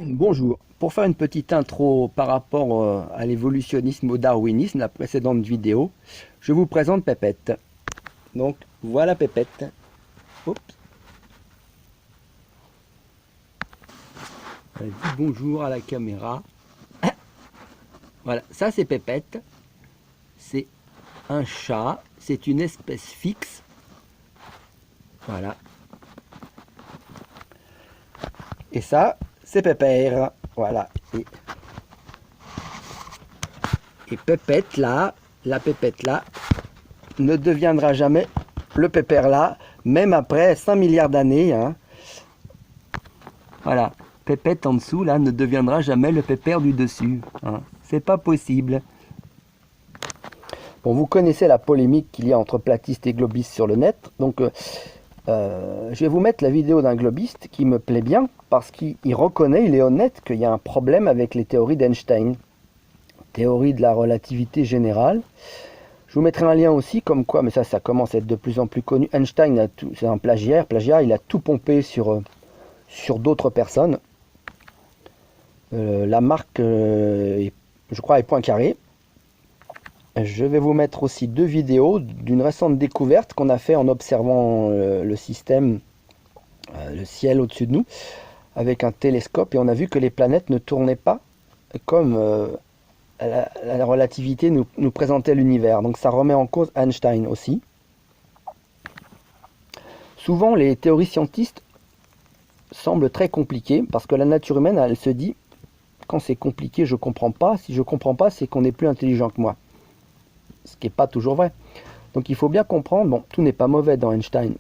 Bonjour, pour faire une petite intro par rapport à l'évolutionnisme au darwinisme, la précédente vidéo, je vous présente Pépette. Donc voilà Pépette. Oups. Elle dit bonjour à la caméra. Voilà, ça c'est Pépette. C'est un chat, c'est une espèce fixe. Voilà. Et ça, c'est Pépère. Voilà. Et Pépette là, la Pépette là, ne deviendra jamais le Pépère là, même après 5 milliards d'années. Hein. Voilà. Pépette en dessous là ne deviendra jamais le Pépère du dessus. Hein. C'est pas possible. Bon, vous connaissez la polémique qu'il y a entre platistes et globistes sur le net. Donc, je vais vous mettre la vidéo d'un globiste qui me plaît bien parce qu'il reconnaît, il est honnête, qu'il y a un problème avec les théories d'Einstein. Théorie de la relativité générale. Je vous mettrai un lien aussi, comme quoi, mais ça commence à être de plus en plus connu. Einstein, c'est un plagiaire, il a tout pompé sur d'autres personnes. La marque, je crois, est Poincaré. Je vais vous mettre aussi deux vidéos d'une récente découverte qu'on a fait en observant le système, le ciel au-dessus de nous, avec un télescope, et on a vu que les planètes ne tournaient pas comme la relativité nous présentait l'univers. Donc ça remet en cause Einstein aussi. Souvent, les théories scientistes semblent très compliquées, parce que la nature humaine, elle se dit, quand c'est compliqué, je comprends pas. Si je comprends pas, c'est qu'on est plus intelligent que moi. Ce qui n'est pas toujours vrai. Donc il faut bien comprendre, bon, tout n'est pas mauvais dans Einstein.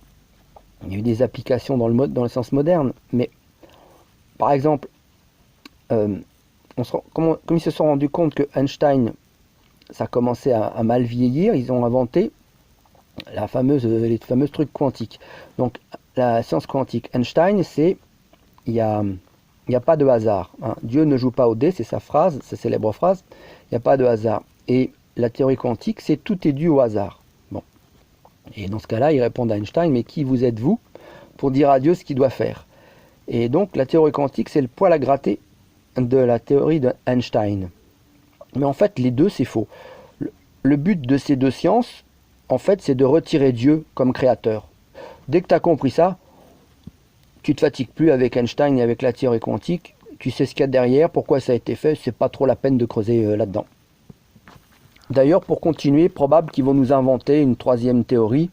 Il y a eu des applications dans le sens moderne, mais par exemple, comme ils se sont rendus compte que Einstein, ça commençait à mal vieillir, ils ont inventé les fameuses trucs quantiques. Donc la science quantique, Einstein, c'est il n'y a pas de hasard. Hein. Dieu ne joue pas au dé, c'est sa phrase, sa célèbre phrase. Il n'y a pas de hasard. Et la théorie quantique, c'est tout est dû au hasard. Bon. Et dans ce cas-là, ils répondent à Einstein, mais qui vous êtes-vous pour dire à Dieu ce qu'il doit faire? Et donc la théorie quantique, c'est le poil à gratter de la théorie d'Einstein. Mais en fait, les deux, c'est faux. Le but de ces deux sciences, en fait, c'est de retirer Dieu comme créateur. Dès que tu as compris ça, tu te fatigues plus avec Einstein et avec la théorie quantique. Tu sais ce qu'il y a derrière, pourquoi ça a été fait, c'est pas trop la peine de creuser là-dedans. D'ailleurs, pour continuer, probable qu'ils vont nous inventer une troisième théorie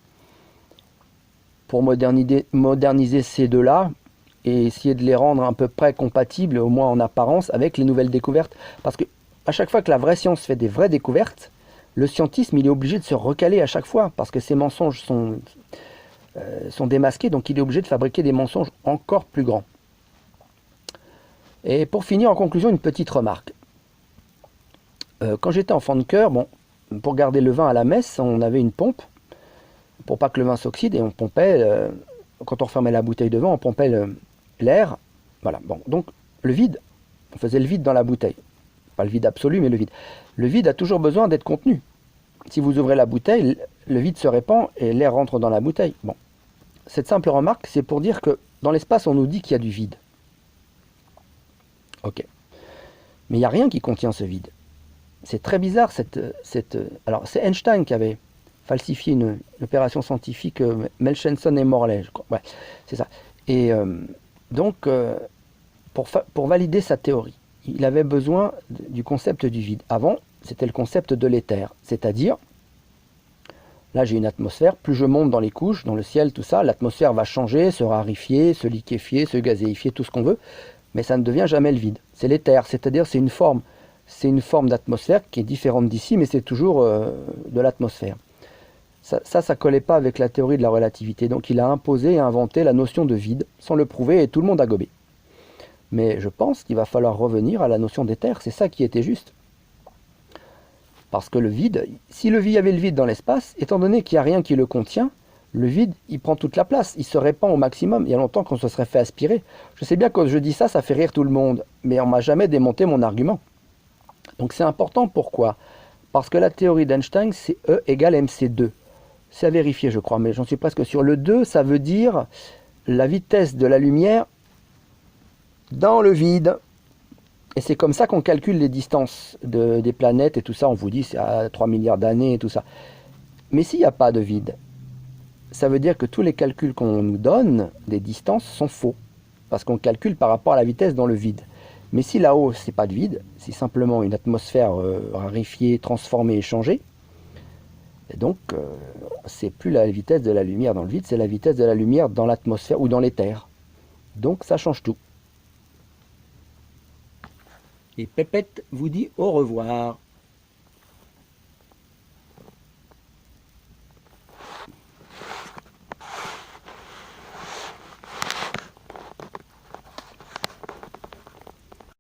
pour moderniser ces deux-là et essayer de les rendre à peu près compatibles, au moins en apparence, avec les nouvelles découvertes. Parce que à chaque fois que la vraie science fait des vraies découvertes, le scientisme il est obligé de se recaler à chaque fois, parce que ces mensonges sont démasqués, donc il est obligé de fabriquer des mensonges encore plus grands. Et pour finir, en conclusion, une petite remarque. Quand j'étais enfant de cœur, bon, pour garder le vin à la messe, on avait une pompe, pour pas que le vin s'oxyde, et on pompait, quand on refermait la bouteille de vin, on pompait l'air. Voilà, bon, donc le vide, on faisait le vide dans la bouteille. Pas le vide absolu, mais le vide. Le vide a toujours besoin d'être contenu. Si vous ouvrez la bouteille, le vide se répand et l'air rentre dans la bouteille. Bon, cette simple remarque, c'est pour dire que dans l'espace, on nous dit qu'il y a du vide. Ok. Mais il n'y a rien qui contient ce vide. C'est très bizarre. Alors, c'est Einstein qui avait falsifié une opération scientifique, Melchenson et Morley, je crois. Ouais, c'est ça. Et donc, pour valider sa théorie, il avait besoin du concept du vide. Avant, c'était le concept de l'éther. C'est-à-dire, là j'ai une atmosphère, plus je monte dans les couches, dans le ciel, tout ça, l'atmosphère va changer, se raréfier, se liquéfier, se gazéifier, tout ce qu'on veut, mais ça ne devient jamais le vide. C'est l'éther, c'est-à-dire c'est une forme d'atmosphère qui est différente d'ici, mais c'est toujours de l'atmosphère. Ça collait pas avec la théorie de la relativité, donc il a imposé et inventé la notion de vide, sans le prouver, et tout le monde a gobé. Mais je pense qu'il va falloir revenir à la notion d'éther, c'est ça qui était juste. Parce que le vide, si il y avait le vide dans l'espace, étant donné qu'il n'y a rien qui le contient, le vide, il prend toute la place, il se répand au maximum. Il y a longtemps qu'on se serait fait aspirer. Je sais bien que quand je dis ça, ça fait rire tout le monde, mais on m'a jamais démonté mon argument. Donc c'est important, pourquoi? Parce que la théorie d'Einstein, c'est E égale mc2. C'est à vérifier, je crois, mais j'en suis presque sûr. Le 2, ça veut dire la vitesse de la lumière dans le vide. Et c'est comme ça qu'on calcule les distances des planètes et tout ça. On vous dit c'est à 3 milliards d'années et tout ça. Mais s'il n'y a pas de vide, ça veut dire que tous les calculs qu'on nous donne des distances sont faux. Parce qu'on calcule par rapport à la vitesse dans le vide. Mais si là-haut, c'est pas de vide, c'est simplement une atmosphère raréfiée, transformée et changée, et donc c'est plus la vitesse de la lumière dans le vide, c'est la vitesse de la lumière dans l'atmosphère ou dans l'éther. Donc ça change tout. Et Pépette vous dit au revoir.